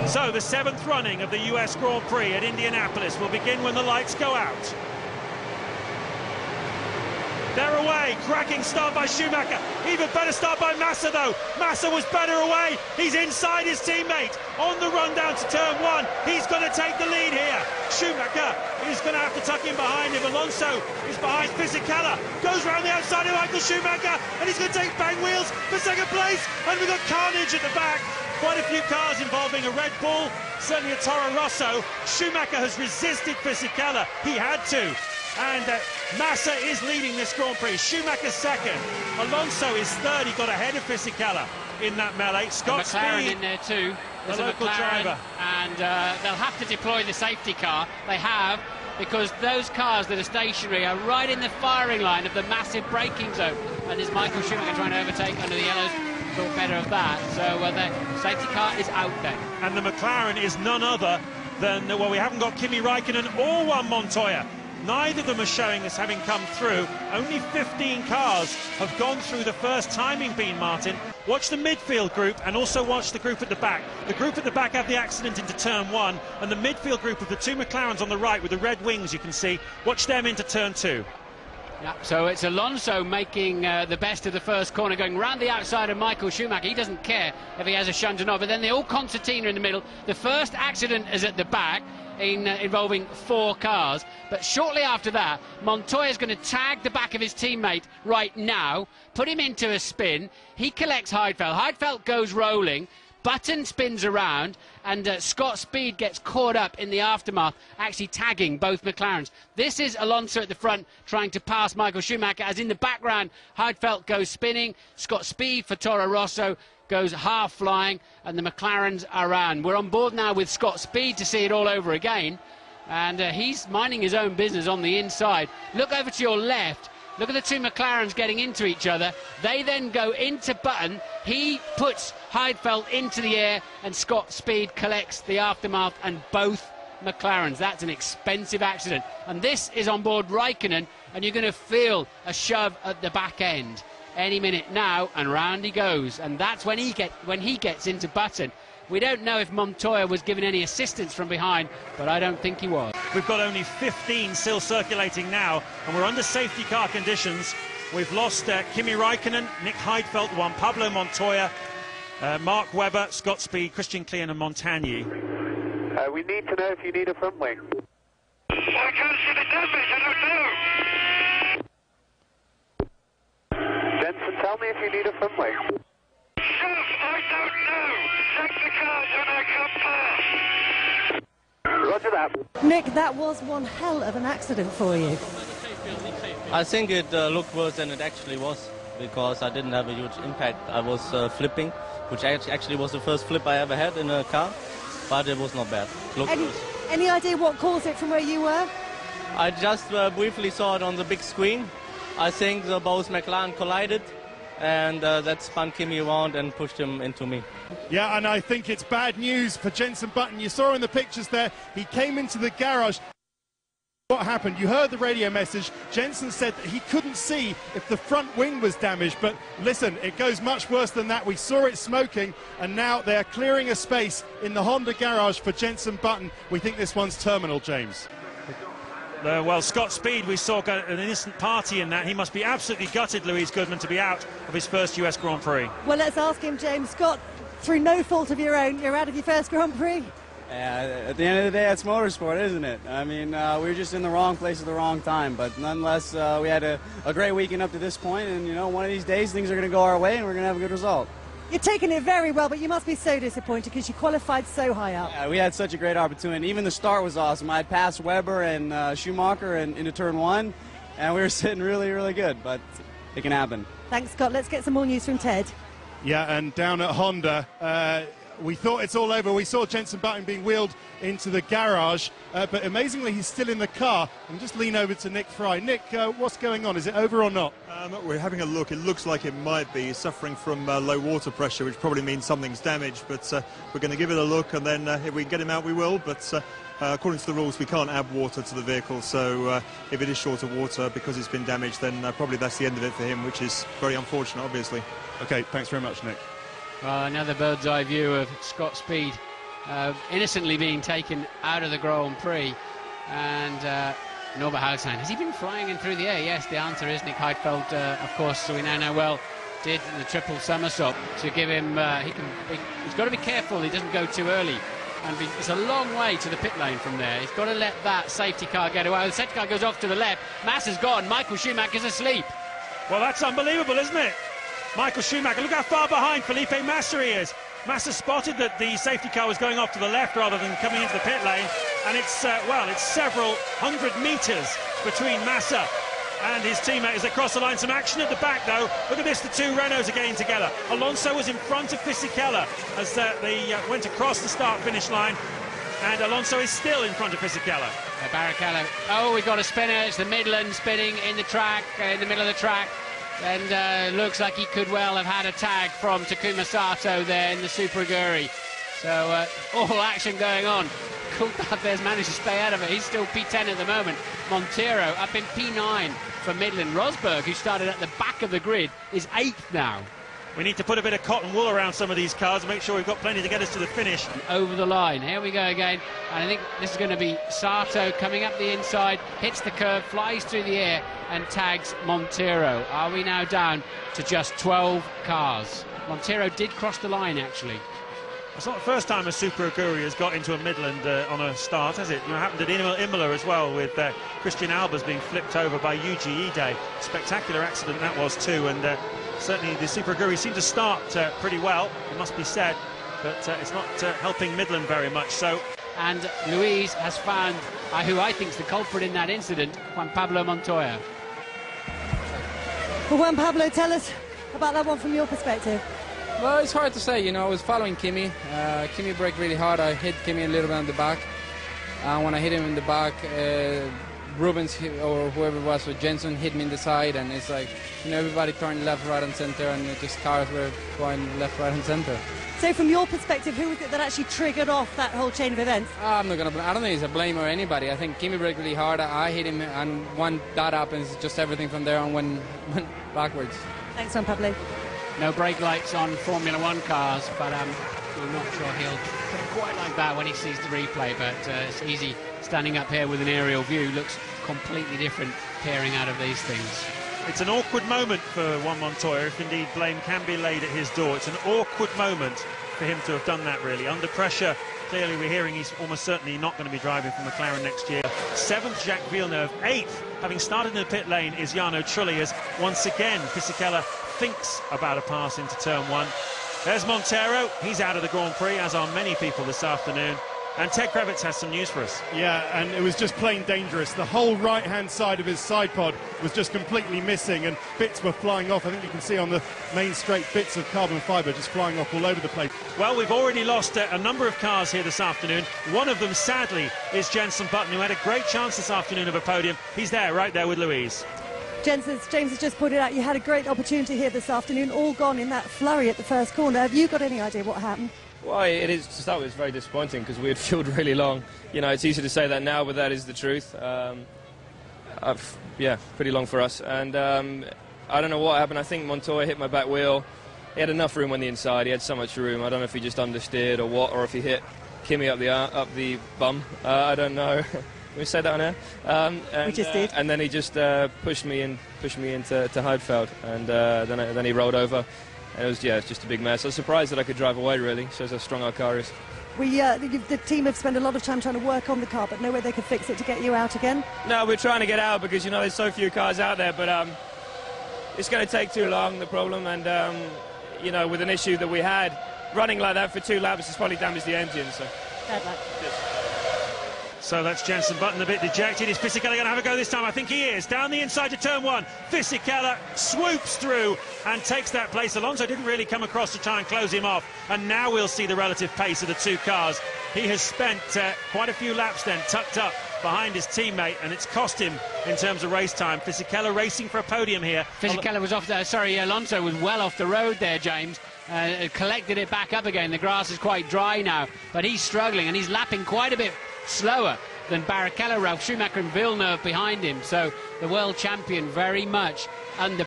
So the 7th running of the US Grand Prix at Indianapolis will begin when the lights go out. They're away, cracking start by Schumacher. Even better start by Massa though. Massa was better away. He's inside his teammate. On the run down to turn 1. He's going to take the lead here. Schumacher is going to have to tuck in behind him. Alonso is behind Fisichella. Goes round the outside of Michael Schumacher. And he's going to take bang wheels for 2nd place. And we've got carnage at the back. Quite a few cars involving a Red Bull. Certainly a Toro Rosso. Schumacher has resisted Fisichella. He had to. And Massa is leading this Grand Prix. Schumacher's 2nd. Alonso is 3rd. He got ahead of Fisichella in that melee. Scott McLaren Speed, in there too. There's the a local McLaren, driver. and they'll have to deploy the safety car. They have, because those cars that are stationary are right in the firing line of the massive braking zone. And there's Michael Schumacher trying to overtake under the yellows. Thought better of that. So the safety car is out there. And the McLaren is none other than, well, we haven't got Kimi Raikkonen or Juan Montoya. Neither of them are showing us having come through. Only 15 cars have gone through the first timing beam, Martin. Watch the midfield group and also watch the group at the back. The group at the back had the accident into turn 1, and the midfield group of the 2 McLarens on the right with the red wings, you can see. Watch them into turn 2. Yeah, so it's Alonso making the best of the first corner, going round the outside of Michael Schumacher. He doesn't care if he has a shunt or not, but then they all concertina in the middle. The first accident is at the back, involving 4 cars, but shortly after that Montoya is going to tag the back of his teammate right now, put him into a spin. He collects Heidfeld. Heidfeld goes rolling, Button spins around, and Scott Speed gets caught up in the aftermath, actually tagging both McLarens. This is Alonso at the front trying to pass Michael Schumacher, as in the background Heidfeld goes spinning. Scott Speed for Toro Rosso goes half flying, and the McLarens are around. We're on board now with Scott Speed to see it all over again, and he's minding his own business on the inside. Look over to your left. Look at the 2 McLarens getting into each other. They then go into Button. He puts Heidfeld into the air, and Scott Speed collects the aftermath and both McLarens. That's an expensive accident. And this is on board Raikkonen, and you're going to feel a shove at the back end any minute now, and round he goes. And that's when he gets into Button. We don't know if Montoya was given any assistance from behind, but I don't think he was. We've got only 15 still circulating now, and we're under safety car conditions. We've lost Kimi Raikkonen, Nick Heidfeld, Juan Pablo Montoya, Mark Webber, Scott Speed, Christian Klein and Montagny. We need to know if you need a front wing. I can't see the damage, I don't know. Jensen, tell me if you need a front wing. Shove, I don't know. Check the cars when I come past. Roger that. Nick, that was one hell of an accident for you. I think it looked worse than it actually was, because I didn't have a huge impact. I was flipping, which actually was the first flip I ever had in a car, but it was not bad. Looked worse. Any idea what caused it from where you were? I just briefly saw it on the big screen. I think both McLaren collided, and that spun Kimi around and pushed him into me. Yeah, and I think it's bad news for Jenson Button. You saw in the pictures there, he came into the garage. What happened? You heard the radio message. Jenson said that he couldn't see if the front wing was damaged, but listen, it goes much worse than that. We saw it smoking, and now they are clearing a space in the Honda garage for Jenson Button. We think this one's terminal, James. Well, Scott Speed, we saw an innocent party in that. He must be absolutely gutted, Louise Goodman, to be out of his first US Grand Prix. Well, let's ask him, James. Scott, through no fault of your own, you're out of your first Grand Prix. At the end of the day, it's motorsport, isn't it? I mean, we were just in the wrong place at the wrong time, but nonetheless, we had a great weekend up to this point, and, you know, one of these days things are going to go our way and we're going to have a good result. You're taking it very well, but you must be so disappointed because you qualified so high up. Yeah, we had such a great opportunity. Even the start was awesome. I had passed Webber and Schumacher into turn 1, and we were sitting really, really good, but it can happen. Thanks, Scott. Let's get some more news from Ted. Yeah, and down at Honda, we thought it's all over. We saw Jenson Button being wheeled into the garage, but amazingly he's still in the car. And just lean over to Nick Fry. Nick, what's going on? Is it over or not? We're having a look. It looks like it might be. He's suffering from low water pressure, which probably means something's damaged, but we're going to give it a look, and then if we can get him out, we will. But according to the rules, we can't add water to the vehicle, so if it is short of water because it's been damaged, then probably that's the end of it for him, which is very unfortunate, obviously. Okay, thanks very much, Nick. Well, another bird's eye view of Scott Speed innocently being taken out of the Grand Prix. And Norbert Hagelstein, has he been flying in through the air? Yes, the answer is Nick Heidfeld, of course, so we now know well, did the triple somersault to give him, he's got to be careful he doesn't go too early. And it's a long way to the pit lane from there. He's got to let that safety car get away. The safety car goes off to the left. Massa's gone. Michael Schumacher's asleep. Well, that's unbelievable, isn't it? Michael Schumacher, look how far behind Felipe Massa he is. Massa spotted that the safety car was going off to the left rather than coming into the pit lane, and it's it's several hundred metres between Massa and his teammate as they cross the line. Some action at the back, though. Look at this, the two Renaults are getting together. Alonso was in front of Fisichella as they went across the start-finish line, and Alonso is still in front of Fisichella. Barrichello, oh, we've got a spinner. It's the Midland spinning in the track, in the middle of the track. And looks like he could well have had a tag from Takuma Sato there in the Super Aguri. So all action going on. Coulthard's managed to stay out of it. He's still P10 at the moment. Montero up in P9 for Midland. Rosberg, who started at the back of the grid, is 8th now. We need to put a bit of cotton wool around some of these cars and make sure we've got plenty to get us to the finish. Over the line, here we go again, and I think this is going to be Sato coming up the inside, hits the curve, flies through the air and tags Montero. Are we now down to just 12 cars? Montero did cross the line, actually. It's not the first time a Super Aguri has got into a Midland on a start, has it? It happened at Imola as well, with Christian Albers being flipped over by Yuji Ide. Spectacular accident that was too, and certainly the Super Aguri seemed to start pretty well, it must be said, but it's not helping Midland very much. So, and Luis has found who I think is the culprit in that incident, Juan Pablo Montoya. Well, Juan Pablo, tell us about that one from your perspective. Well, it's hard to say, you know. I was following Kimi. Kimi braked really hard. I hit Kimi a little bit on the back. When I hit him in the back, Rubens or whoever it was, or Jenson, hit me in the side, and it's like, you know, everybody turned left, right, and center, and just cars were going left, right, and center. So, from your perspective, who was it that actually triggered off that whole chain of events? I don't think it's a blame or anybody. I think Kimi braked really hard. I hit him, and when that happens, just everything from there on went backwards. Thanks, Juan Pablo. No brake lights on Formula One cars, but I'm not sure he'll put it quite like that when he sees the replay, but it's easy standing up here with an aerial view. Looks completely different peering out of these things. It's an awkward moment for Juan Montoya, if indeed blame can be laid at his door. It's an awkward moment for him to have done that, really. Under pressure, clearly we're hearing he's almost certainly not going to be driving for McLaren next year. 7th, Jacques Villeneuve. 8th, having started in the pit lane, is Jarno Trulli, as once again Fisichella thinks about a pass into turn 1. There's Montero. He's out of the Grand Prix, as are many people this afternoon. And Ted Kravitz has some news for us. Yeah, and it was just plain dangerous. The whole right-hand side of his side pod was just completely missing, and bits were flying off. I think you can see on the main straight bits of carbon fibre just flying off all over the place. Well, we've already lost a number of cars here this afternoon. One of them, sadly, is Jenson Button, who had a great chance this afternoon of a podium. He's there, right there with Louise. James has just pointed out you had a great opportunity here this afternoon, all gone in that flurry at the first corner. Have you got any idea what happened? Well, it is, to start with, it's very disappointing because we had fueled really long. You know, it's easy to say that now, but that is the truth. Yeah, pretty long for us. And I don't know what happened. I think Montoya hit my back wheel. He had enough room on the inside. He had so much room. I don't know if he just understeered or what, or if he hit Kimi up the bum. I don't know. We said that on air. We just did. And then he just pushed me into Heidfeld, and then he rolled over. And it was just a big mess. I was surprised that I could drive away, really. Shows how strong our car is. The team have spent a lot of time trying to work on the car, but no way they could fix it to get you out again? No, we're trying to get out because, you know, there's so few cars out there, but it's going to take too long, the problem, and, you know, with an issue that we had, running like that for 2 laps has probably damaged the engine, so... Bad luck. So that's Jenson Button a bit dejected. Is Fisichella going to have a go this time? I think he is. Down the inside to turn 1. Fisichella swoops through and takes that place. Alonso didn't really come across to try and close him off. And now we'll see the relative pace of the two cars. He has spent quite a few laps then tucked up behind his teammate, and it's cost him in terms of race time. Fisichella racing for a podium here. Fisichella was off there. Sorry, Alonso was well off the road there, James. Collected it back up again. The grass is quite dry now, but he's struggling and he's lapping quite a bit slower than Barrichello, Ralf Schumacher and Villeneuve behind him. So the world champion very much under